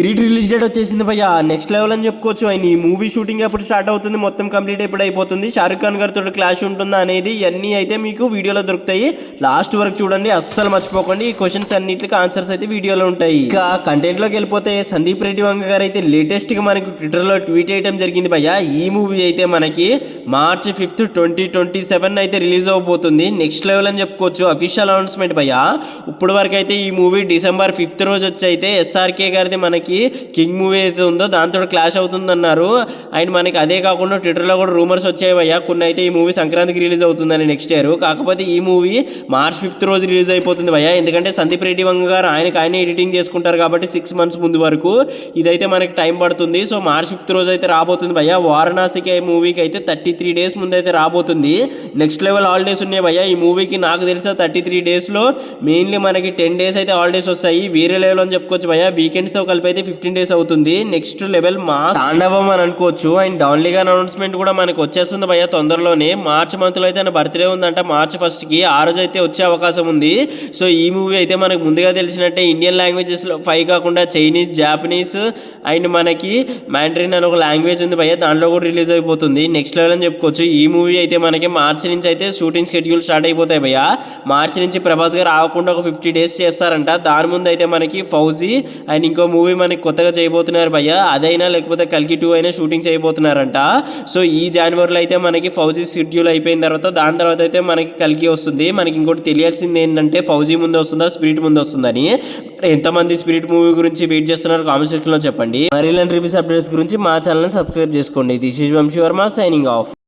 Release date వచ్చేసింది భయ్య, next level అని చెప్పుకోవచ్చు. ఆయన ఈ మూవీ షూటింగ్ ఎప్పుడు స్టార్ట్ అవుతుంది, మొత్తం కంప్లీట్ ఎప్పుడు అయిపోతుంది, షారుఖ్ ఖాన్ గారితో క్లాష్ ఉంటుందా అనేది ఇవన్నీ అయితే మీకు వీడియోలో దొరుకుతాయి. లాస్ట్ వరకు చూడండి, అస్సలు మర్చిపోకండి. ఈ క్వశ్చన్స్ అన్నిటికి ఆన్సర్స్ అయితే వీడియోలో ఉంటాయి. ఇక కంటెంట్ లోకి వెళ్ళిపోతే సందీప్ రెడ్డి వంగ గారు అయితే లేటెస్ట్ గా మనకి ట్విట్టర్ లో ట్వీట్ చేయడం జరిగింది భయ్య. ఈ మూవీ అయితే మనకి March 5, 2027 అయితే రిలీజ్ అవబోతుంది. నెక్స్ట్ లెవెల్ అని చెప్పుకోవచ్చు. అఫీషియల్ అనౌన్స్మెంట్ భయ్య. ఇప్పుడు వరకు అయితే ఈ మూవీ December 5 రోజు వచ్చి అయితే SRK గారిది మనకి కింగ్ మూవీ అయితే ఉందో దాంతో క్లాష్ అవుతుందన్నారు. అండ్ మనకి అదే కాకుండా ట్విట్టర్లో కూడా రూమర్స్ వచ్చాయి భయ్య, కొన్ని అయితే ఈ మూవీ సంక్రాంతికి రిలీజ్ అవుతుందని నెక్స్ట్ ఇయర్. కాకపోతే ఈ మూవీ March 5 రోజు రిలీజ్ అయిపోతుంది భయ్య. ఎందుకంటే సందీప్ రెడ్డి వంగ గారు ఆయనే ఎడిటింగ్ చేసుకుంటారు కాబట్టి 6 months ముందు వరకు ఇదైతే మనకి టైం పడుతుంది. సో March 5 రోజు అయితే రాబోతుంది భయ్య. వారణాసికి మూవీకి అయితే 33 days ముందు అయితే రాబోతుంది. నెక్స్ట్ లెవెల్ హాలిడేస్ ఉన్నాయి భయ్య ఈ మూవీకి. నాకు తెలిసిన 33 daysలో మెయిన్లీ మనకి 10 days అయితే హాలిడేస్ వస్తాయి. వేరే లెవెల్ అని చెప్పుకోవచ్చు భయ్య. వీకెండ్స్తో కలిపి అయితే 15 days అవుతుంది. నెక్స్ట్ లెవెల్ మాస్ తాండవం అని అనుకోవచ్చు. అండ్ డాన్లీగా అనౌన్స్మెంట్ కూడా మనకి వచ్చేస్తుంది భయ్య తొందరలోనే. మార్చ్ మంత్లో అయితే బర్త్డే ఉందంట, March 1కి. ఆ రోజు అయితే వచ్చే అవకాశం ఉంది. సో ఈ మూవీ అయితే మనకు ముందుగా తెలిసినట్టే ఇండియన్ లాంగ్వేజెస్లో 5 కాకుండా చైనీస్, జాపనీస్ అండ్ మనకి మ్యాండరిన్ అని ఒక లాంగ్వేజ్ ఉంది భయ్య, దాంట్లో కూడా రిలీజ్ అయిపోతుంది. నెక్స్ట్ లెవెల్ అని చెప్పుకోవచ్చు. ఈ మూవీ అయితే మనకి మార్చి నుంచి అయితే షూటింగ్ షెడ్యూల్ స్టార్ట్ అయిపోతాయి భయ్య. మార్చి నుంచి ప్రభాస్ గారు ఆగకుండా ఒక 50 days చేస్తారంట. దాని ముందు అయితే మనకి ఫౌజీ అండ్ ఇంకో మూవీ మనకి కొత్తగా చేయబోతున్నారు భయ్య. అదైనా లేకపోతే కల్కి 2 అయినా షూటింగ్ చేయబోతున్నారంట. సో ఈ జనవరిలో అయితే మనకి ఫౌజీ షెడ్యూల్ అయిపోయిన తర్వాత దాని తర్వాత అయితే మనకి కల్కి వస్తుంది. మనకి ఇంకోటి తెలియాల్సింది ఏంటంటే ఫౌజీ ముందు వస్తుందా స్పిరిట్ ముందు వస్తుందని. ఎంతమంది స్పిరిట్ మూవీ గురించి వెయిట్ చేస్తున్నారు కామెంట్ సెక్షన్లో చెప్పండి. మరి ఇలాంటి రివ్యూస్ అప్డేట్స్ గురించి మా ఛానల్ని సబ్స్క్రైబ్ చేసుకోండి. This is Vamshi Varma signing of.